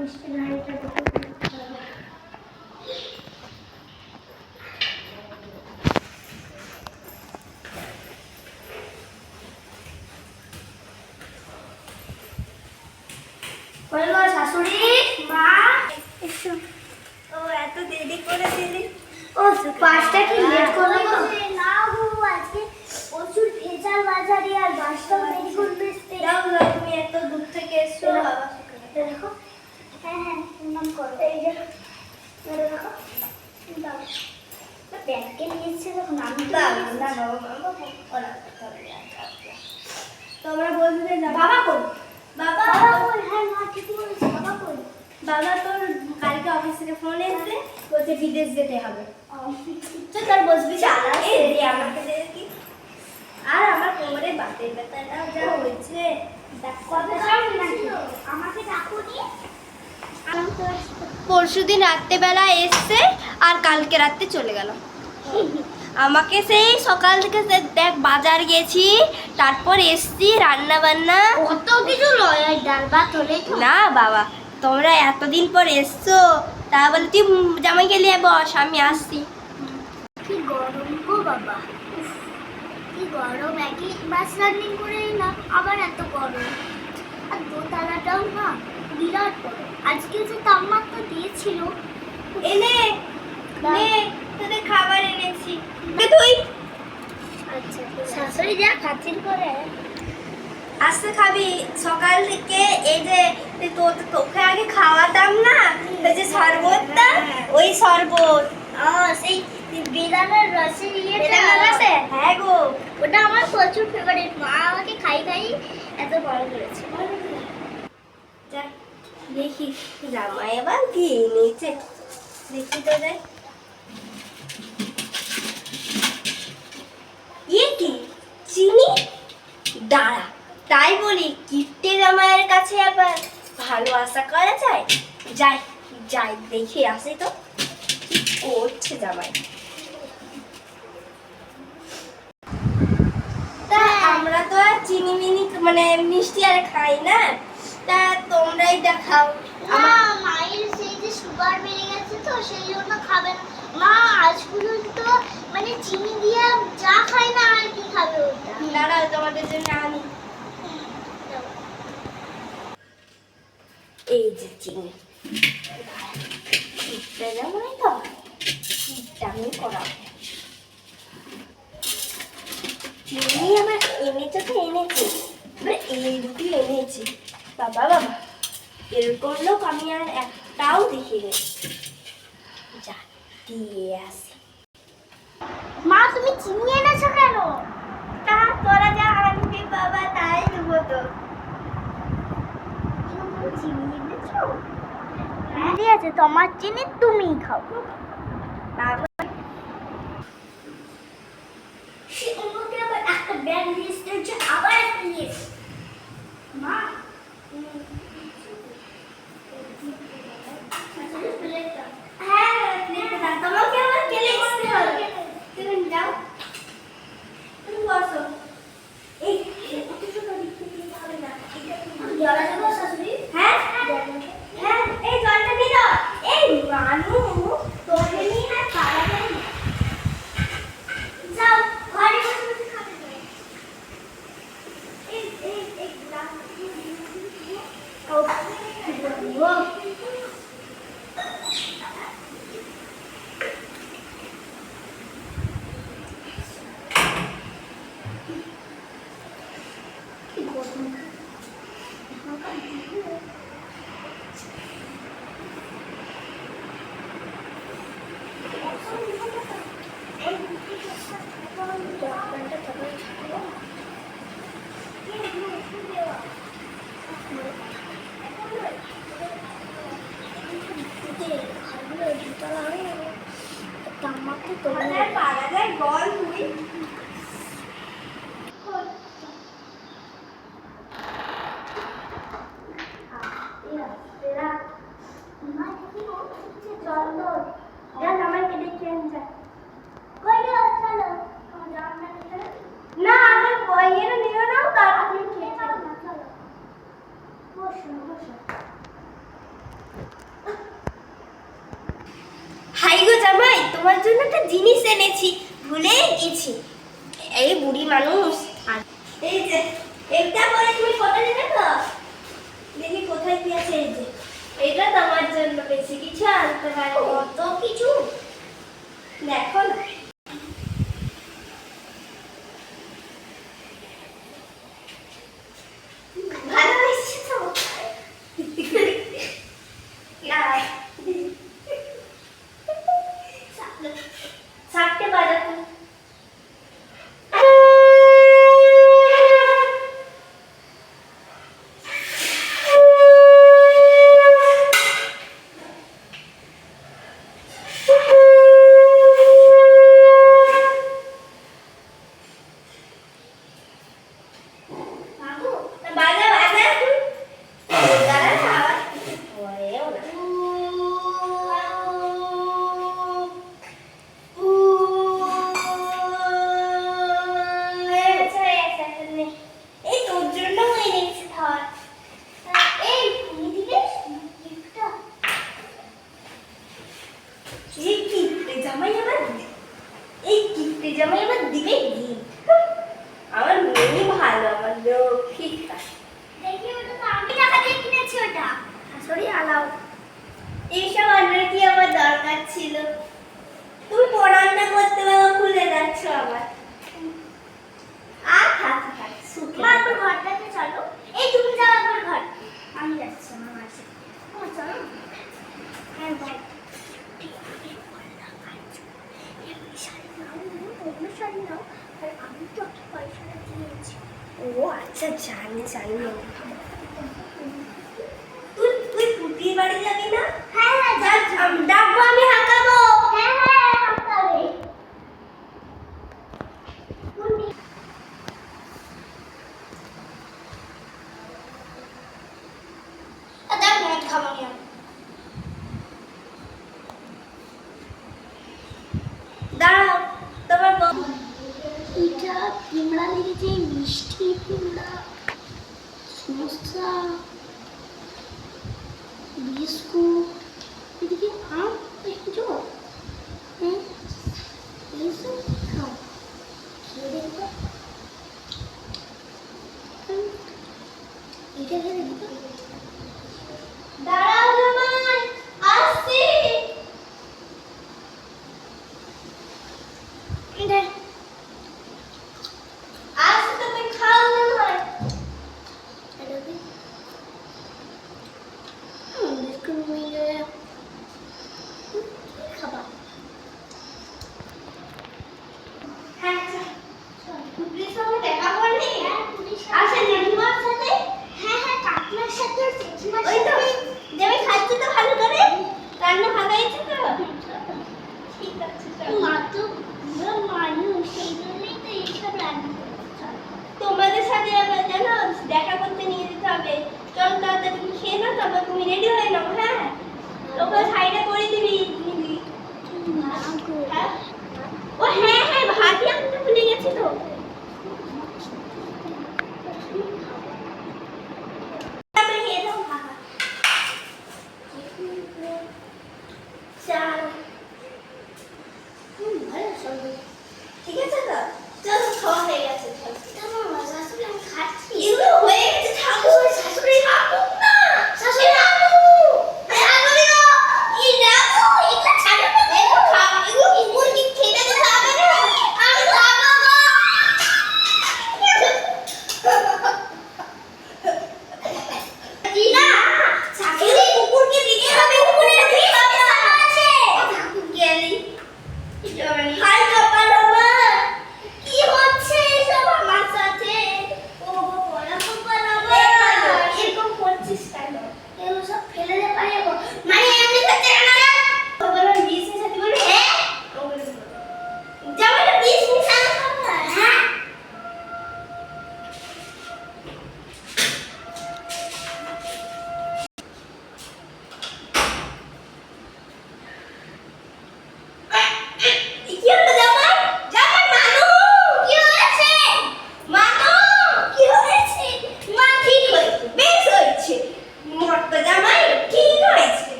মিষ্টির হাঁড়িটা দেখে শাশুড়ি মা এসো। ও এত দেরি করে দিলি? ও বাসটা কি লেট করে না গো, আজকে প্রচুর ভেজাল বাজারে আর বাসটাও দেরি করবে। দাও দাও, তুমি এত দূর থেকে এসছো। বাবা দেখো, হ্যাঁ প্রণাম করো। এই যে দেখো দাও ব্যাগকে নিয়েছে যখন আমি দাও না বাবা ওরা তোমরা বলতে না বাবা কই? বাবা কই? হ্যাঁ মা ঠিকই বলেছে, বাবা কই? বাবা তোর কালকে অফিস থেকে ফোন এসেছে, বলছে বিদেশ যেতে হবে। তো তার বসবি এই দে আমাকে দে কি। আর আমার কোমরে বাতের ব্যথাটা যা হয়েছে, আমাকে ডাকুনি। পরশুদিন রাত্রেবেলা এসছে আর কালকে রাত্রে চলে গেল। আমাকে সেই সকাল থেকে দেখ বাজার গেছি, তারপর এসছি রান্না বান্না কত কিছু লয়, ডাল ভাত হলে না বাবা, তোমরা এতদিন পর এসছো, তা বলে তুই জামাইকে নিয়ে বস, আমি আসছি। কি গরম গো বাবা, কি গরম, একই বাস রান্নিং করে এলাম আবার এত গরম। আর দোতলাটাও না বিরাট গরম। আজকে যে তাপমাত্রা দিয়েছিল, এনে নে তোদের খাবার এনেছি, তুই আচ্ছা শাশুড়ি যা খাতির করে। আসতে খাবি সকাল থেকে। এই যে তোকে আগে খাওয়াতাম না, ওই যে শরবতটা, ওই শরবত সেই বেদানার রসের বেদানার রসে? হ্যাঁ গো, ওটা আমার প্রচুর ফেভারিট। মা আমাকে খাই খাই এত বড় করেছে। যা দেখি জামাই আবার কি এনেছে, দেখি তো যাই। ইয়ে কি চিনি, দাঁড়া তাই বলি কিপ্টে জামাইয়ের কাছে আবার ভালো আশা করা যায়। যাই যাই দেখে আসি তো কি করছে জামাই। তা আমরা তো আর চিনি মিনি মানে মিষ্টি আর খাই না, তা তোমরাই দেখাও। মায়ের সেই যে সুগার বেড়ে গেছে তো সেই জন্য খাবে না মা। আজ পর্যন্ত মানে চিনি দিয়ে চা খায় না, আর কি খাবে ওটা। দাঁড়াও তোমাদের জন্য আনি। এই যে চিনি, জামাই তো দামি করা চিনি আমার এনেছে তো এনেছি, এই দুটি এনেছি। বাবা বাবা এরকম লোক আমি আর একটাও দেখিনি। যা দিয়ে আসি। মা তুমি চিনি এনেছো কেন? তা তোরা যা আনবি বাবা তাই দেবো তো। চিনি এনেছো? ঠিক আছে, তোমার চিনি তুমিই খাও। একটা ব্যাগ নিয়ে আবার একটা নিয়ে মা তোমাকে আবার কেলে করতে হবে। তুমি যাও, তুমি বসো। এই হবে না, জলা দেবো শাশুড়ি? হ্যাঁ হ্যাঁ, এই জলটা দিয়ে দাও। এই মানু তোকে নিয়ে না পারা যায় না। যাও ঘরে বসে বসে খাবে তো। এই গ্লাস পারা যায় বল তুই। আমাকে দেখে আনছে না, আগে বইয়ের নিও না, তারপরে খেয়ে বসো বসো। হাই গো জামাই, তোমার জন্য একটা জিনিস এনেছি, ভুলে গেছি। এই বুড়ি মানুষ। এই যে এটা পরে তুমি ফটো নেবে তো? দেখি কোথায় কি আছে। এই যে এটা তোমার জন্য, বেশি কিছু আনতে পারি। কত কিছু দেখো না। ভালো হয়েছে তো? সাতটে বাজাতে। বাজা বাজা দাঁড়া না, আবার পরেও না। এই তোর জন্য এনেছি, ধর। এই তুমি দিবে গিফটটা? এই গিফটে জামাই আবার এই গিফটে জামাই আবার দিবে গিফট। আমার মেয়ে ভালো, আমার লক্ষ্মীটা। দেখি ওটা তো আমি টাকা দিয়ে কিনেছি ওটা। শাশুড়ি আলাও, এইসব অর্ডার কি আমার দরকার ছিল? তুমি পড়াশোনা করতে বাবা ভুলে যাচ্ছ আবার। আর থাক থাক, সুখে মা তোর ঘরটাতে চলো। এই তুমি যাও একবার ঘর, আমি যাচ্ছি আমার মার সাথে। ও চলো। হ্যাঁ ভাই। শাড়ি নাও, আর আমি তো একটা পয়সাটা দিয়েছি। ও আচ্ছা, জানি জানি। তুই তুই পুটির বাড়ি যাবি না? হ্যাঁ হ্যাঁ ডাকবো, আমি হাঁকাবো। হ্যাঁ হ্যাঁ হাঁকাবে। দেখ মদ খাবো আমি। দাঁড়াও, তোমার এটা পিমড়া লেগেছে, মিষ্টি পিমড়া, সমোসা, বিস্কুট, এদিকে আম, একটু হ্যাঁ এইসব খাও, খেয়ে দেখো। এটা খেয়ে দেখো। দাঁড়াও জামাই, আসছি। আসছি, তুমি খাও না হয়। বিস্কুট মিলে খাবার। হ্যাঁ পুটির সঙ্গে দেখা করলি? হ্যাঁ আসে জেঠিমার সাথে। হ্যাঁ হ্যাঁ কাকিমার সাথে জেঠিমার ওই তো সাথে। যে আমি খাচ্ছি তো ভালো করে, রান্না ভালো হয়েছে তো? ঠিক আছে চলো। মা তো পুরো মানুষ, সেই জন্যই তো এইসব রান্না করছে। তোমাদের সাথে আবার জানো দেখা করতে নিয়ে যেতে হবে। চল তাড়াতাড়ি তুমি খেয়ে নাও, তারপর তুমি রেডি হয়ে নাও। হ্যাঁ, ওকে সাইডে করে দিবি নিবি। মা গো। হ্যাঁ, ও হ্যাঁ হ্যাঁ, ভাতই আমি তো ভুলে গেছি তো।